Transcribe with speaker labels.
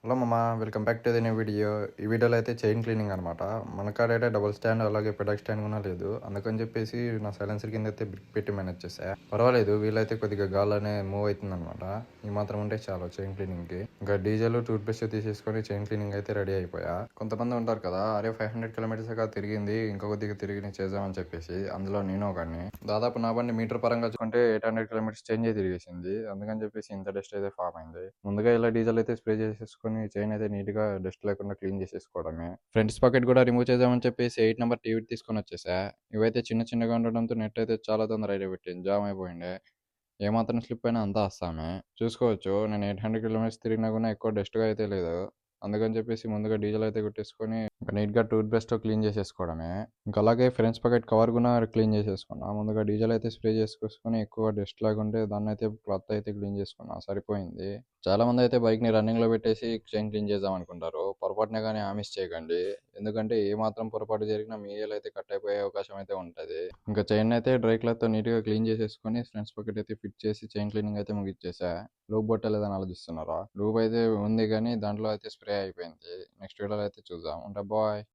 Speaker 1: Hello మామ, welcome back to the new video. ఈ వీడియోలో అయితే చైన్ క్లీనింగ్ అనమాట. మన కాడ అయితే డబుల్ స్టాండ్ అలాగే పెడక్ స్టాండ్ కూడా లేదు. అందుకని చెప్పేసి నా సైలెన్సర్ కింద అయితే బ్రిక్ పెట్టి మేనేజ్ చేసా. పర్వాలేదు, వీలైతే కొద్దిగా గాలనే మూవ్ అవుతుంది అనమాట. ఈ మాత్రం ఉంటే చాలు చైన్ క్లీనింగ్కి. ఇంకా డీజిల్ టూత్ బ్రష్ తీసేసుకొని చైన్ క్లీనింగ్ అయితే రెడీ అయిపోయా. కొంతమంది ఉంటారు కదా, అరే 500 కిలోమీటర్స్ గా తిరిగింది, ఇంకా కొద్దిగా తిరిగి చేద్దామని చెప్పేసి. అందులో నేను ఒకడిని. దాదాపు నా బండి మీటర్ పరంగా చూసుకుంటే 800 కిలోమీటర్స్ చేంజ్ తిరిగేసింది. అందుకని చెప్పేసి ఇంత డస్ట్ అయితే ఫామ్ అయింది. ముందుగా ఇలా డీజిల్ అయితే స్ప్రే చేసేసుకొని చైన్ అయితే నీట్ గా డస్ట్ లేకుండా క్లీన్ చేసేసుకోవడమే. ఫ్రంట్ పాకెట్ కూడా రిమూవ్ చేద్దామని చెప్పేసి 8 నెంబర్ టీవీ తీసుకొని వచ్చేసా. ఇవైతే చిన్న చిన్నగా ఉండడంతో నెట్ అయితే చాలా తొందర అయితే పెట్టింది, జామ్ అయిపోయింది. ఏమాత్రం స్లిప్ అయినా అంతా వస్తామే. చూసుకోవచ్చు, నేను 800 కిలోమీటర్స్ తిరిగినా కూడా ఎక్కువ డస్ట్గా అయితే లేదు. అందుకని చెప్పేసి ముందుగా డీజిల్ అయితే కొట్టేసుకొని నీట్గా టూత్ బ్రష్తో క్లీన్ చేసేసుకోవడమే. ఇంకా అలాగే ఫ్రంట్ పాకెట్ కవర్ కూడా క్లీన్ చేసేసుకున్నా. ముందుగా డీజిల్ అయితే స్ప్రే చేసుకొని ఎక్కువ డస్ట్ లాగుంటే దాన్ని అయితే క్లాత్ అయితే క్లీన్ చేసుకున్నా, సరిపోయింది. చాలా మంది అయితే బైక్ ని రన్నింగ్ లో పెట్టేసి చైన్ క్లీన్ చేద్దాం అనుకుంటారు. పొరపాటున కానీ ఆ మిస్ చేయకండి. ఎందుకంటే ఏ మాత్రం పొరపాటు జరిగినా మీ ఏలు అయితే కట్ అయిపోయే అవకాశం అయితే ఉంటది. ఇంకా చైన్ అయితే డ్రై క్లాత్ తో నీట్ గా క్లీన్ చేసేసుకొని ఫ్రంట్ పాకెట్ అయితే ఫిట్ చేసి చైన్ క్లీనింగ్ అయితే ముగిచ్చేసా. లూప్ బట్టలేదని ఆలోచిస్తున్నారా? లూప్ అయితే ఉంది కానీ దాంట్లో అయితే స్ప్రే అయిపోయింది. నెక్స్ట్ వీడియోలో అయితే చూద్దాం. ఉంటా బాయ్.